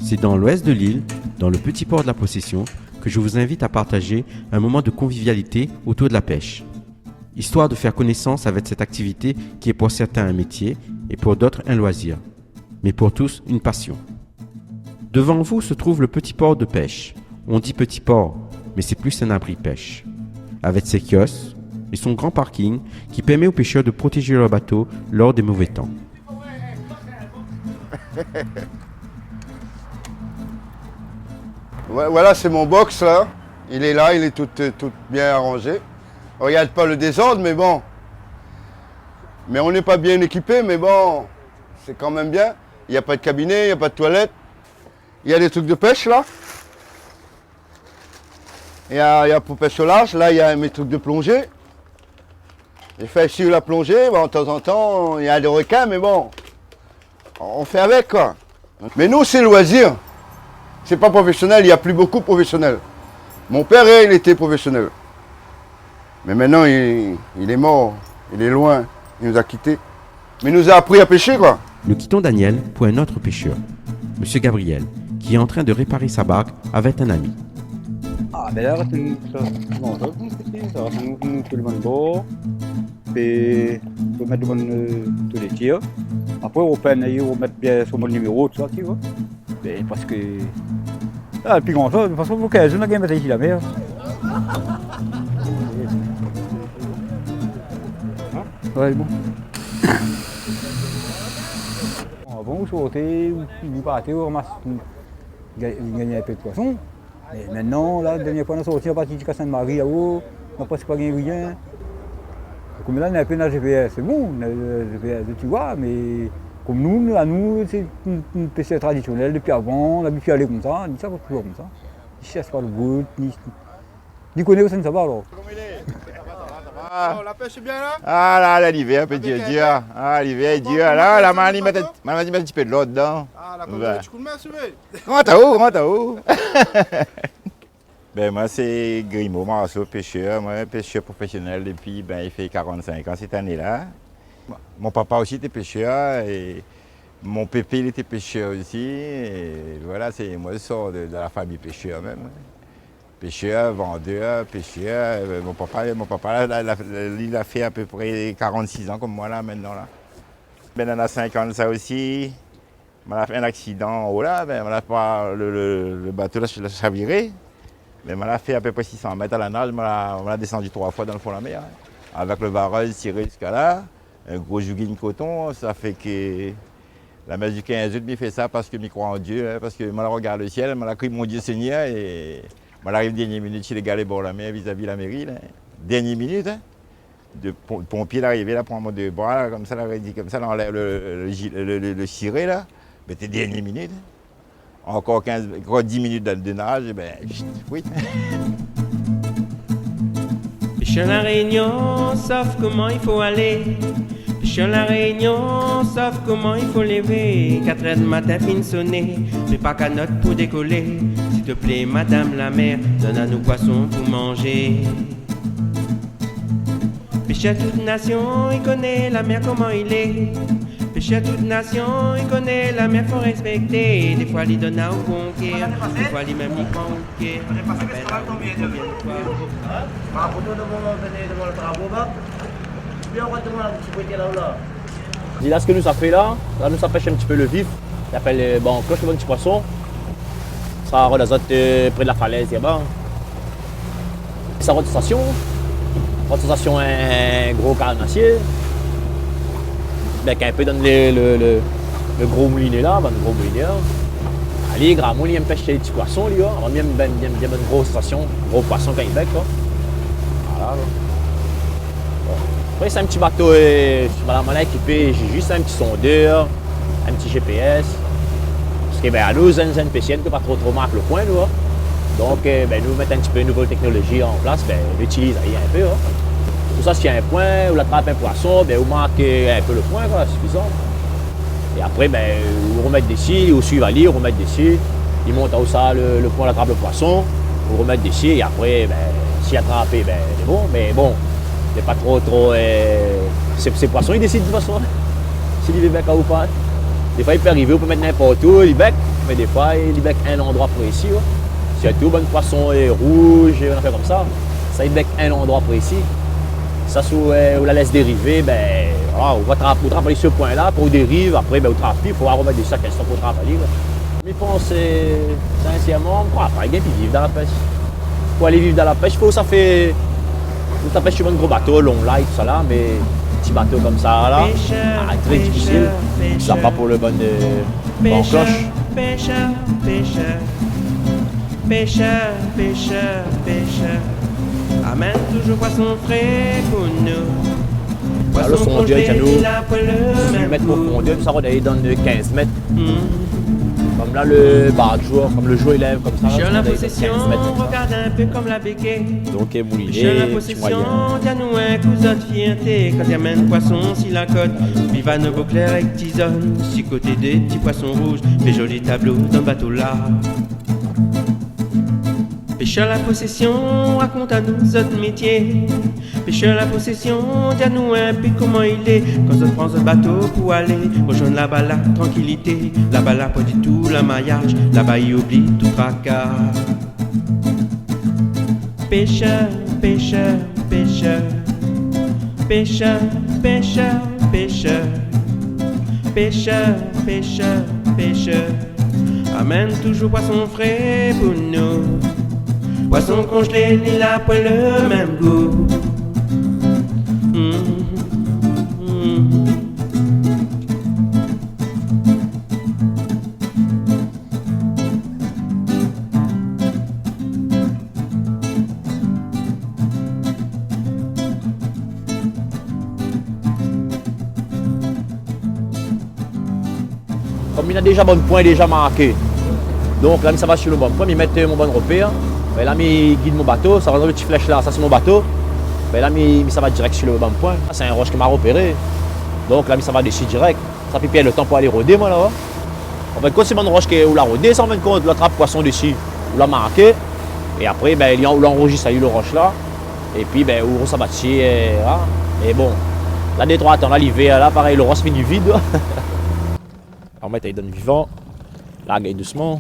C'est dans l'ouest de l'île, dans le petit port de la Possession, que je vous invite à partager un moment de convivialité autour de la pêche. Histoire de faire connaissance avec cette activité qui est pour certains un métier et pour d'autres un loisir, mais pour tous une passion. Devant vous se trouve le petit port de pêche. On dit petit port, mais c'est plus un abri pêche. Avec ses kiosques et son grand parking qui permet aux pêcheurs de protéger leur bateau lors des mauvais temps. Voilà, c'est mon box là. Il est là, il est tout bien arrangé. Regarde pas le désordre, mais bon. Mais on n'est pas bien équipé, mais bon, c'est quand même bien. Il n'y a pas de cabinet, il n'y a pas de toilette. Il y a des trucs de pêche là. Il y a pour pêche au large. Là, il y a mes trucs de plongée. J'ai fait suivre la plongée. Bon, de temps en temps, il y a des requins, mais bon, on fait avec quoi. Mais nous, c'est loisir. C'est pas professionnel, il n'y a plus beaucoup de professionnels. Mon père, il était professionnel. Mais maintenant, il est mort, il est loin, il nous a quittés. Mais il nous a appris à pêcher, quoi. Nous quittons Daniel pour un autre pêcheur, Monsieur Gabriel, qui est en train de réparer sa barque avec un ami. Ah, ben là, ça va tout le monde bord. Puis, on met tous les tirs. Après, on peine, on met bien sur mon numéro, tout ça, tu vois. Mais parce que. Ah, le plus grand chose, de toute façon, pour 15 jours, on a gagné ici la mer. Ouais, bon. Avant, on sortait, on partait, on ramassait, on gagnait un peu de poisson. Et maintenant, là, la dernière fois, on est sorti à partir du Cassin-de-Marie là-haut, on n'a presque pas gagné rien. Comme là, on a un peu de GPS, c'est bon, on a le GPS, tu vois, mais comme nous, à nous, c'est une pêche traditionnelle depuis avant, on a habitué à aller comme ça, on dit ça toujours comme ça. Ni chasse par le bout, ni connaît ça ne va alors. Ah, la pêche est bien là. Ah là, l'hiver, un peu dur. Ah, l'hiver est dur. Là, la main, il met un petit peu de l'eau dedans. Ah, la commune, tu coules main, Comment t'as où Ben, moi, c'est Grimaud Marceau, pêcheur. Moi, pêcheur professionnel depuis, il fait 45 ans cette année-là. Mon papa aussi était pêcheur et mon pépé, il était pêcheur aussi. Et voilà, moi, je sors de la famille pêcheur même. Pêcheur, vendeur, pêcheur. Mon papa il a fait à peu près 46 ans comme moi là maintenant. Là. Ben, on a 50 ça aussi. On a fait un accident en haut là, le bateau là, l'a chaviré. Mais on a fait à peu près 600 mètres à la nage, on a descendu 3 fois dans le fond de la mer. Hein. Avec le barrage tiré jusqu'à là, un gros jougin de coton, ça fait que la messe du 15 août, il fait ça parce que je crois en Dieu, hein, parce que je regarde le ciel, je crie mon Dieu Seigneur et je arrive dernière minute chez les gars les bords de la mer vis-à-vis de la mairie. Là. Dernière minute, hein, de pompier l'arrivée là, prend mon deux bras, là, comme ça, là, dit comme ça, là, enlève le ciré là, mais t'es dernière minute. Hein. Encore 10 minutes de nage, oui. Pêcheur la Réunion, sauf comment il faut aller. Pêcheur la Réunion, sauf comment il faut lever. 4h du matin, fin sonner, mais pas qu'à note pour décoller. S'il te plaît, madame la mère, donne à nous poissons pour manger. Pêcheur toute nation, il connaît la mer comment il est. Pêcheur toute nation, il connaît la mer, faut respecter. Des fois, il donne à au conquérir, des fois, il même il prend au quai. On est passé, qu'est-ce qu'on va tomber par rapport au devant le travaux, puis on va devant la petite boîte là. Dis là ce que nous ça fait là nous ça pêche un petit peu le vif. Ça s'appelle cloche de petit poisson. Ça relazote près de la falaise là-bas. Sa rotation. Rotation un gros carnassier. Qui un peu dans le gros moulinet là, le gros moulinet. Allez, grand moulin, il aime pêcher les petits poissons, lui. On aime bien une grosse station, gros poisson quand il bec. Voilà. Bon. Après, c'est un petit bateau, je suis mal équipé, j'ai juste un petit sondeur, un petit GPS. Parce que à nous, un PCN, pas trop marque le coin, nous. Donc, nous mettons un petit peu de nouvelle technologie en place, on l'utilise un peu. Tout ça, s'il y a un point, ou l'attrape un poisson, vous marquez un peu le point, c'est suffisant. Et après, vous remettez dessus, ou suivre à lire, vous remettez dessus. Il monte à où ça, le point, l'attrape le poisson, vous remettez dessus, et après, s'il attrape, c'est bon. Mais bon, c'est pas trop. Ces poissons, ils décident de toute façon, s'il est bec ou pas. Des fois, il peut arriver, on peut mettre n'importe où, il bec. mais des fois, il bec un endroit précis. Ouais. Si tout bon poisson est rouge, et on a fait comme ça il bec un endroit précis. Ça, si on la laisse dériver, ben, voilà, on va travailler ce point-là, pour dérive, après, ben, on travaille, il faut remettre des sacs pour travailler. Mais je pense, sincèrement, on ne pas vivre dans la pêche. Pour aller vivre dans la pêche, il faut ça fait. Ça pêche sur un gros bateau, long là et tout ça là, mais petit bateau comme ça là, très difficile. Ça pas pour le bon cloche. Pêcheur, pêcheur, pêcheur, pêcheur, pêcheur. Amène toujours poisson frais pour nous. Alors, son Dieu, il y a nous 10 mètres profondeur, ça va aller dans 15 mètres. Comme là, le jour, comme le jour il lève comme ça, Pêcheur là, la ça va aller possession, dans 15 mètres. regarde un peu comme la béquille. Donc, mouliné, Pêcheur la petit possession, moyen. tiens-nous un cousin de fierté. Quand il amène poisson, si la côte, vive à nos beaux clairs avec tisonne. Si côté des petits poissons rouges, des jolis tableaux dans le bateau là. Pêcheur la possession, raconte à nous notre métier. Pêcheur la possession, dis-nous un peu comment il est. Quand on prend un bateau pour aller rejoindre là-bas la tranquillité. Là-bas là, pas du tout le maillage, là-bas il oublie tout tracas. Pêcheur, pêcheur, pêcheur. Pêcheur, pêcheur, pêcheur. Pêcheur, pêcheur, pêcheur. Amène toujours poisson frais pour nous. Poisson congelé, ni la poêle, le même goût. Comme il a déjà bon point déjà marqué. Donc là, ça va sur le bon point, il met mon bon repère. Ben là, il guide mon bateau, ça va dans le petit flèche là, ça c'est mon bateau. Ben là, ça va direct sur le bon point. C'est un roche qui m'a repéré. Donc là, ça va dessus direct. Ça fait le temps pour aller rôder, moi là. En fait, quand c'est mon roche qui est où la rôder, ça en fait compte, l'attrape poisson dessus, où l'a marqué. Et après, ben, il enregistre le roche là. Et puis, ben, où ça va tirer. Et bon, là, des 3 temps, là, l'hiver, là, pareil, le roche finit vide. On met, il donne vivant. Là, gagne doucement.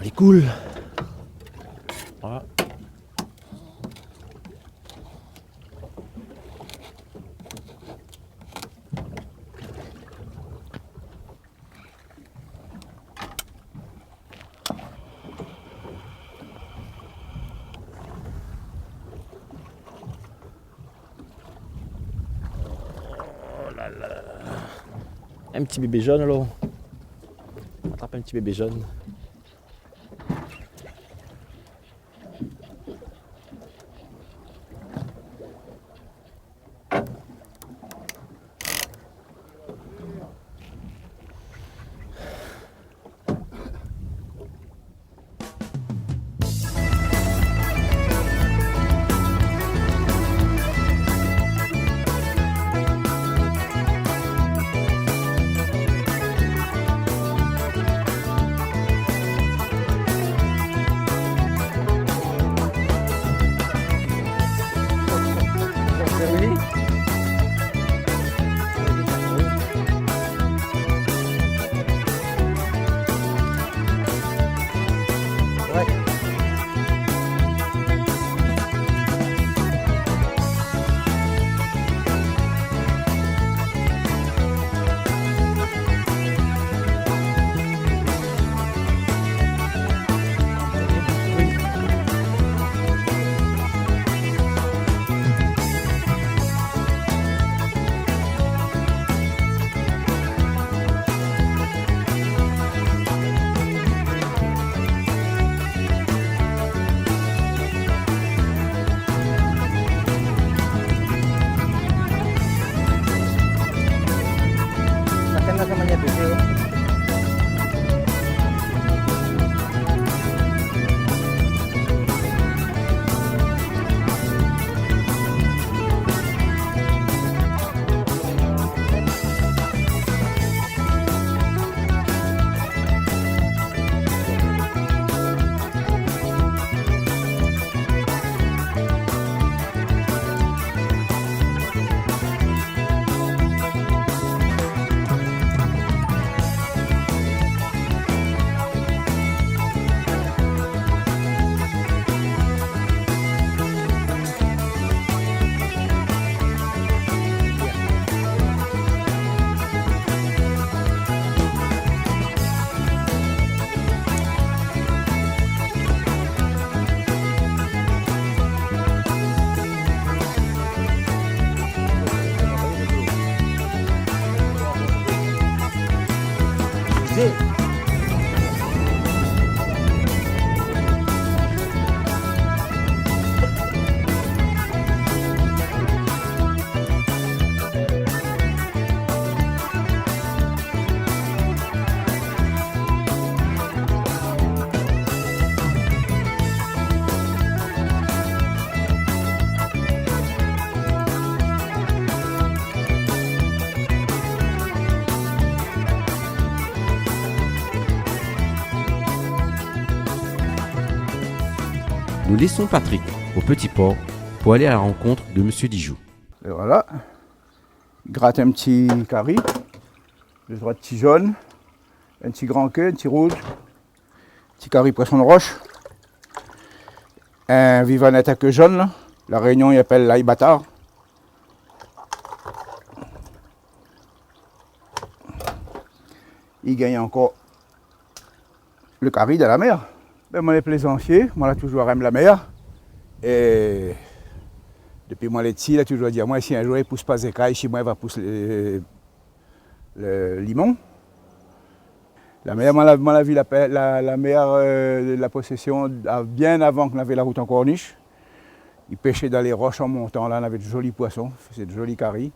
Il est cool. Voilà. Oh là là. Un petit bébé jaune là. On attrape un petit bébé jaune. nous laissons Patrick au petit port pour aller à la rencontre de Monsieur Dijoux. Et voilà, gratte un petit curry, deux trois petits jaunes, un petit grand queue, un petit rouge, petit curry poisson de roche, un vivanette à queue jaune, là. La Réunion il appelle l'ail bâtard. Il gagne encore le curry de la mer. Ben, moi les plaisanciers, moi là toujours aime la mer. Et depuis moi les petits, là toujours dire moi si un jour il pousse pas des écailles, chez moi il va pousser le limon. La mer, moi la vu la mer de la possession bien avant qu'on avait la route en corniche. Ils pêchaient dans les roches en montant, là on avait de jolis poissons, c'est de jolis caries.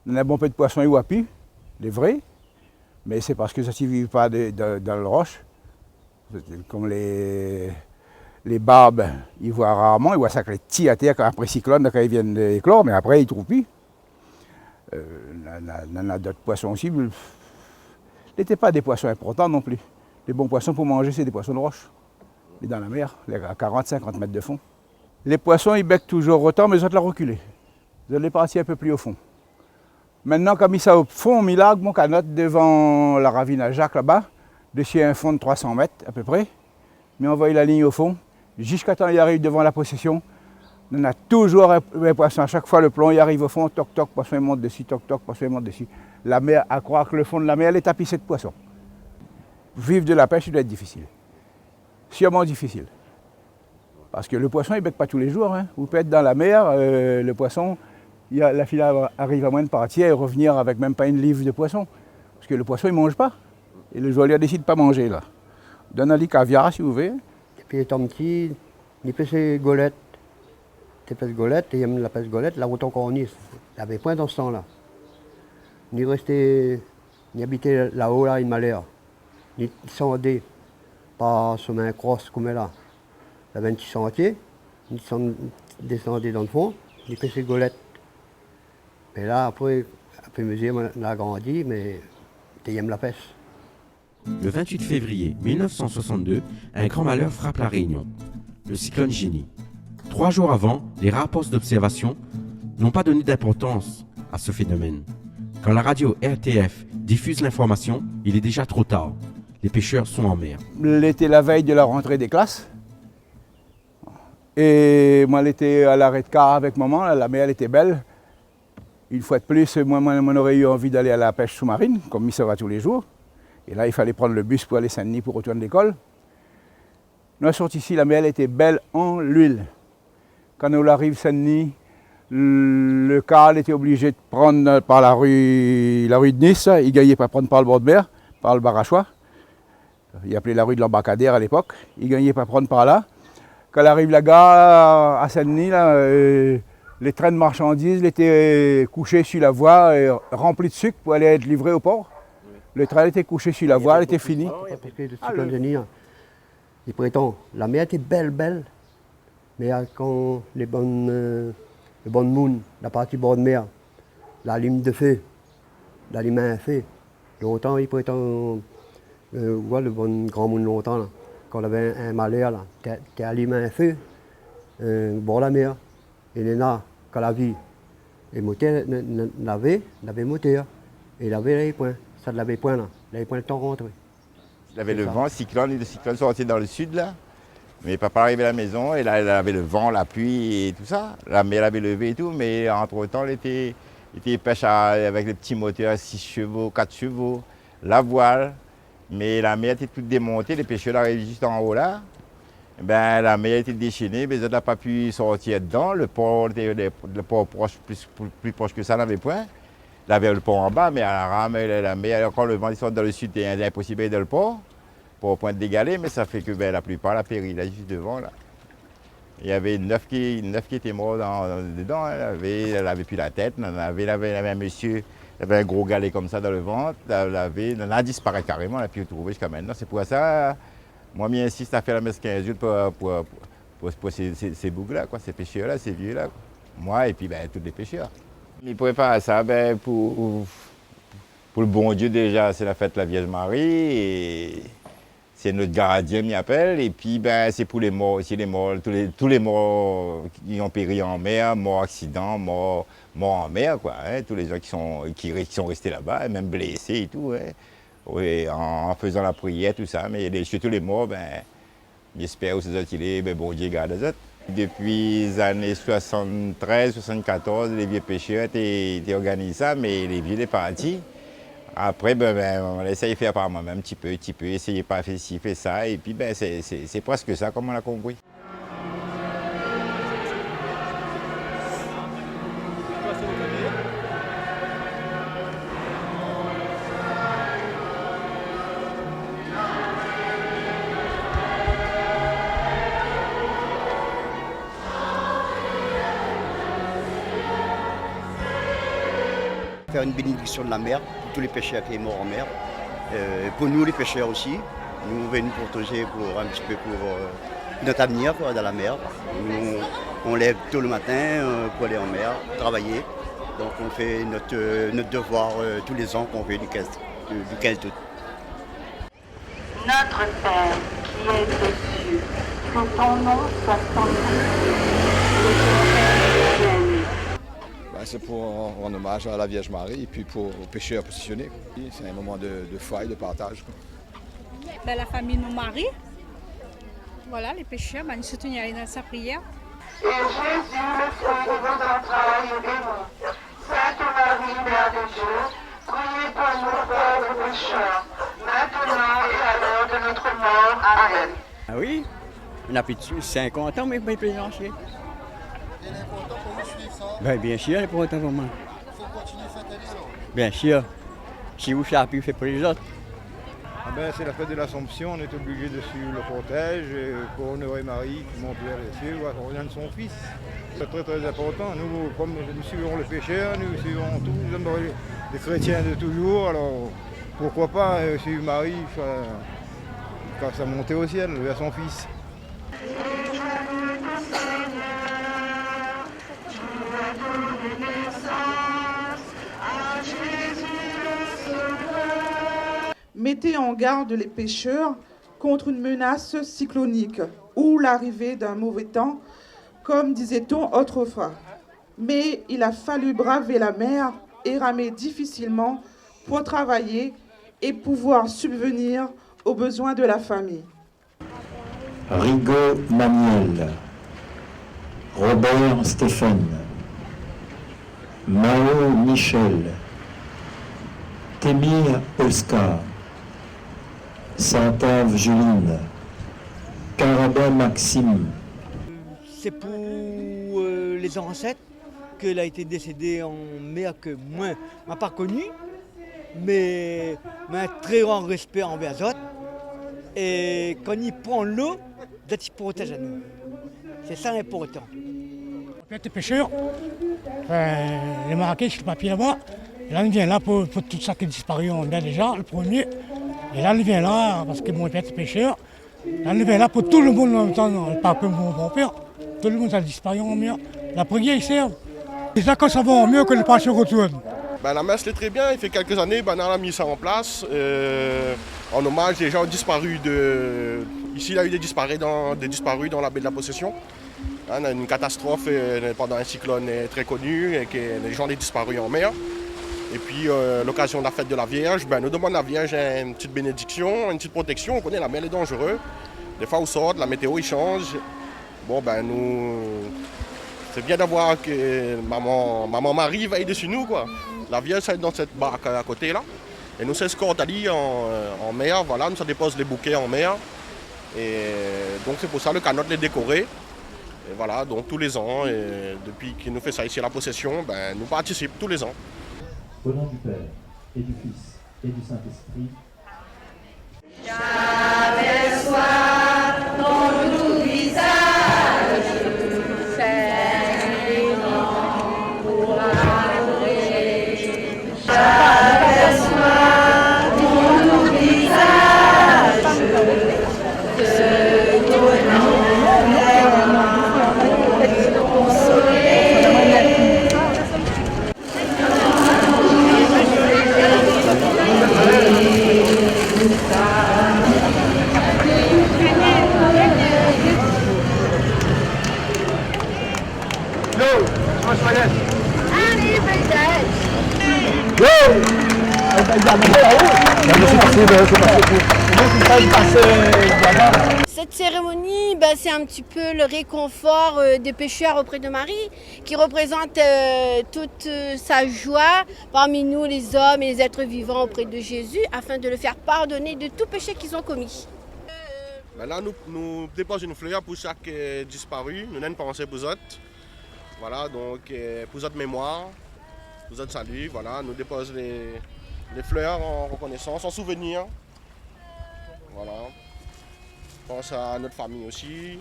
On a un bon peu de poissons iwapi, les vrais, mais c'est parce que ça ne vivent pas dans le roche. Comme les barbes, ils voient rarement, ils voient ça que les petits à terre après cyclone, quand ils viennent d'éclore, mais après ils ne trouvent plus. On a d'autres poissons aussi. N'étaient pas des poissons importants non plus. Les bons poissons pour manger, c'est des poissons de roche. Et dans la mer, à 40-50 mètres de fond. Les poissons, ils becquent toujours autant, mais ils ont la reculé. Ils ont les partis un peu plus au fond. Maintenant, comme ils sont au fond, on mis là, mon canotte devant la ravine à Jacques là-bas, dessus un fond de 300 mètres à peu près. Mais on voit la ligne au fond, jusqu'à temps il arrive devant la possession. On a toujours un poisson. À chaque fois, le plomb il arrive au fond, toc toc, poisson il monte dessus, toc toc, poisson il monte dessus. La mer, à croire que le fond de la mer, elle est tapissée de poissons. Vivre de la pêche, il doit être difficile. Sûrement difficile. Parce que le poisson, il ne becque pas tous les jours. Hein. Vous pouvez être dans la mer, le poisson, la file arrive à moins de partir et revenir avec même pas une livre de poisson. Parce que le poisson, il ne mange pas. Et le joaillier décide de ne pas manger là. Donne-lui caviar si vous voulez. Et puis étant petit, il pêchait golette. Il pêche golette, et il aime la pêche golette, la route en corniche. Il n'y avait point dans ce temps-là. Ni restait, ni habitait là-haut, là, il m'a l'air. Ni descendait, pas sur un cross comme là. Il y avait un petit sentier, ni descendait dans le fond, ni pêchait golette. Mais là, après mesure, on a grandi, mais il aime la pêche. Le 28 février 1962, un grand malheur frappe la Réunion, le cyclone Génie. 3 jours avant, les rapports d'observation n'ont pas donné d'importance à ce phénomène. Quand la radio RTF diffuse l'information, il est déjà trop tard. Les pêcheurs sont en mer. L'été, la veille de la rentrée des classes. Et moi, l'été à l'arrêt de car avec maman, la mer elle était belle. Une fois de plus, moi, on aurait eu envie d'aller à la pêche sous-marine, comme ça va tous les jours. Et là, il fallait prendre le bus pour aller à Saint-Denis pour retourner à l'école. Nous sommes sortis ici, la mer elle était belle en l'huile. Quand on arrive à Saint-Denis, le car était obligé de prendre par la rue de Nice. Il ne gagnait pas prendre par le bord de mer, par le Barachois. Il appelait la rue de l'embarcadère à l'époque. Il ne gagnait pas prendre par là. Quand il arrive la gare à Saint-Denis, les trains de marchandises étaient couchés sur la voie, remplis de sucre pour aller être livrés au port. Le train était couché sur la voie, elle était finie. Parce que le cyclone Génie, il prétend, la mer était belle. Mais quand les bonnes moons, la partie bord de mer, la lime de feu, la lime à feu, longtemps il prétend, voir le bon grand moon longtemps, là, quand on avait un malheur, là, t'es à lime à feu, bord de la mer, et les nains, quand la vie, les moteurs l'avaient moteur, et il avait les points, ça l'avait point là, les points le temps rentré. Il avait le vent, le cyclone sortait dans le sud là. Mais papa arrivait à la maison et là, il avait le vent, la pluie et tout ça. La mer avait levé et tout, mais entre-temps, il était pêche avec les petits moteurs à 6 chevaux, 4 chevaux, la voile. Mais la mer était toute démontée, les pêcheurs arrivaient juste en haut là. Ben, la mer était déchaînée, mais ils n'ont pas pu sortir dedans. Le port proche, plus proche que ça, n'avait point. Il avait le port en bas, mais à la rame, la mer, quand le vent sort dans le sud, c'est impossible d'aller dans le port. Pour point d'égaler, mais ça fait que la plupart la péri, là, juste devant. Là. Il y avait 9 qui étaient morts dedans. Hein. Elle avait plus la tête. Elle avait un monsieur, il avait un gros galet comme ça dans le ventre. Elle a disparu carrément, elle a pu le trouver jusqu'à maintenant. C'est pour ça, moi, j'insiste à faire la messe 15 jours pour ces boucs-là, ces pêcheurs-là, ces vieux-là. Quoi. Moi et puis tous les pêcheurs. Ils pourraient faire ça pour le bon Dieu déjà, c'est la fête de la Vierge Marie. Et c'est notre gardien, m'y appelle. Et puis, ben, c'est pour les morts aussi, tous les morts qui ont péri en mer, morts accidents, morts en mer, quoi. Hein, tous les gens qui sont restés là-bas, même blessés et tout. Hein. Oui, en faisant la prière, tout ça. Mais surtout les morts, ben, j'espère que ces autres, ben, bon Dieu garde les autres. Depuis les années 73, 74, les vieux pêcheurs étaient organisés ça, mais les vieux étaient partis. Après, on essaye de faire par moi-même, un petit peu, essayer de pas faire ci, faire ça, et puis c'est presque ça comme on a compris. Faire une bénédiction de la mer pour tous les pêcheurs qui sont morts en mer. Pour nous les pêcheurs aussi, nous venons protéger pour un petit peu pour notre avenir quoi, dans la mer. Nous, on lève tôt le matin pour aller en mer, travailler. Donc on fait notre devoir tous les ans qu'on fait du 15 août. Notre Père qui es aux cieux, que ton nom soit sanctifié, que ton règne vienne. C'est pour rendre hommage à la Vierge Marie et puis aux pêcheurs positionnés. C'est un moment de foi et de partage. La famille nous marie. Voilà, les pêcheurs, nous soutenons dans sa prière. Et Jésus, le fruit de vos entrailles, est béni. Sainte Marie, Mère de Dieu, priez pour nous pauvres pécheurs, maintenant et à l'heure de notre mort. Amen. Ah oui, on a plus de 50 ans, mais pas de financier. Il est important pour vous suivre ça. Ben, bien sûr, il est important pour moi. Il faut continuer cette année alors. Bien sûr. Si vous savez, vous faites pour les autres. C'est la fête de l'Assomption, on est obligé de suivre le cortège pour honorer Marie qui monte vers les cieux, on revient de son fils. C'est très très important. Nous, comme nous suivons les pécheurs, nous suivons tous les chrétiens de toujours, alors pourquoi pas suivre Marie quand ça montait au ciel vers son fils. Mettez en garde les pêcheurs contre une menace cyclonique ou l'arrivée d'un mauvais temps, comme disait-on autrefois. Mais il a fallu braver la mer et ramer difficilement pour travailler et pouvoir subvenir aux besoins de la famille. Rigaud Maniel, Robert Stéphane, Mao Michel, Témir Oscar, Santave Juline, Carabin Maxime. C'est pour les ancêtres qu'elle a été décédée en mer que moi, je n'ai pas connu, mais un très grand respect envers les autres. Et quand il prend l'eau, il protège à nous. C'est ça l'important. Les pêcheurs, les Marrakech, le papier là-bas, et là, on vient là pour tout ça qui est disparu en mer déjà, le premier. Et là, on vient là, parce que mon père est pêcheur. Là, on vient là pour tout le monde en même temps, pas que mon père. Tout le monde a disparu en mer. La prière, ils servent. Et ça, quand ça va en mieux, que les pêcheurs retournent. La messe, c'est très bien. Il fait quelques années, on a mis ça en place. En hommage des gens disparus de... Ici, il y a eu des disparus dans la baie de la Possession. On a une catastrophe pendant un cyclone très connu, et que les gens ont disparu en mer. Et puis, l'occasion de la fête de la Vierge, nous demande à la Vierge une petite bénédiction, une petite protection. On connaît la mer est dangereuse. Des fois, on sort, la météo il change. Nous... C'est bien d'avoir que maman Marie veille dessus nous, quoi. La Vierge, elle est dans cette barque à côté, là. Et nous, c'est escorte en mer, voilà, nous, ça dépose les bouquets en mer. Et donc, c'est pour ça le canot est décoré. Et voilà, donc tous les ans, et depuis qu'il nous fait ça ici à la Possession, nous participons tous les ans. Au nom du Père, et du Fils, et du Saint-Esprit. J'aperçois ton doux visage, Seigneur, pour adorer. J'aperçois ton doux visage, te donnant consoler. Cette cérémonie, c'est un petit peu le réconfort des pécheurs auprès de Marie, qui représente toute sa joie parmi nous, les hommes et les êtres vivants auprès de Jésus, afin de le faire pardonner de tout péché qu'ils ont commis. Là, nous déposons une fleur pour chaque disparu. Nous avons une pensée pour eux. Voilà, donc pour votre mémoire, pour votre salut, voilà, nous déposons les fleurs en reconnaissance, en souvenir. Voilà. Je pense à notre famille aussi.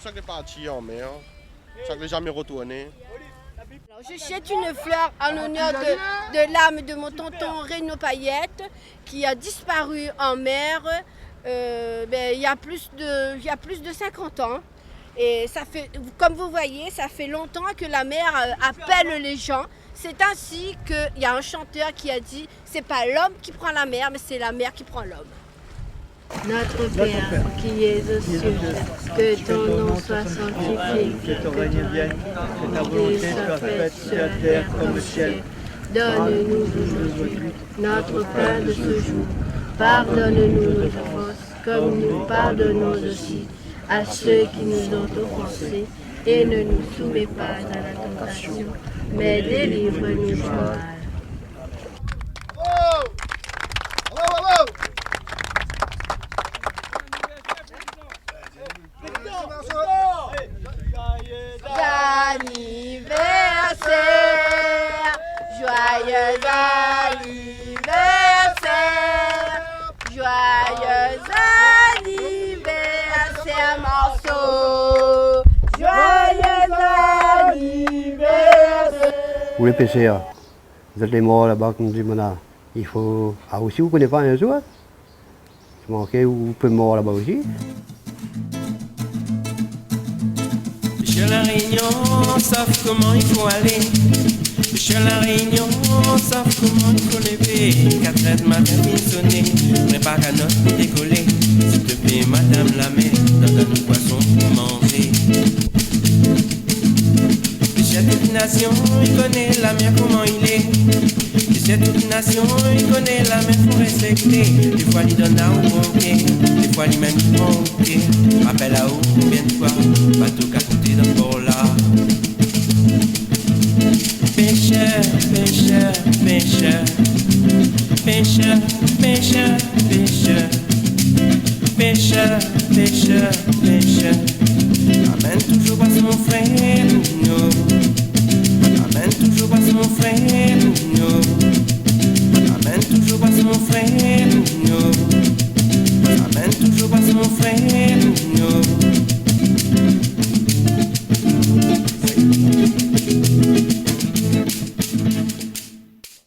Chaque est parti en mer, chaque n'est jamais retourné. Alors, je jette une fleur en honneur de l'âme de mon tonton Renaud Payette qui a disparu en mer il y a plus de 50 ans. Et ça fait, comme vous voyez, ça fait longtemps que la mer appelle les gens. C'est ainsi qu'il y a un chanteur qui a dit « C'est pas l'homme qui prend la mer, mais c'est la mer qui prend l'homme ». Notre Père, qui es aux cieux, que ton nom soit sanctifié, que ton règne vienne, que ta volonté soit faite sur la terre comme au ciel. Donne-nous aujourd'hui notre pain de ce jour. Pardonne-nous nos offenses, comme nous pardonnons aussi à ceux qui nous ont offensés, et ne nous soumets pas à la tentation, mais délivre-nous du mal. Joyeux anniversaire, joyeux anniversaire, morceau, joyeux anniversaire. Pour les pécheurs, vous êtes les morts là-bas, comme dit Mona, il faut. Ah, aussi, vous ne connaissez pas un jour? C'est manqué, vous pouvez mourir là-bas aussi. Pécheur la Réunion, savent comment il faut aller. Pécheur la Réunion, savent comment il faut lever. 4 heures de matin, il sonner. Prépare à notre pour décoller. S'il te plaît, madame la mère, donne-nous poisson pour manger. Pécheur toute nation, il connaît la mer comment il est. Pécheur toute nation, il connaît la mer, faut respecter. Des fois, il donne à au banquet. Des fois, il même prend au pied. Rappelle à haut combien de fois, bateau qu'à côté d'un port là. Pêcheur, pêcheur, pêcheur, pêcheur, pêcheur, pêcheur, pêcheur, pêcheur, pêcheur. Amène toujours pas mon frère, non. Amène toujours pas mon frère, non.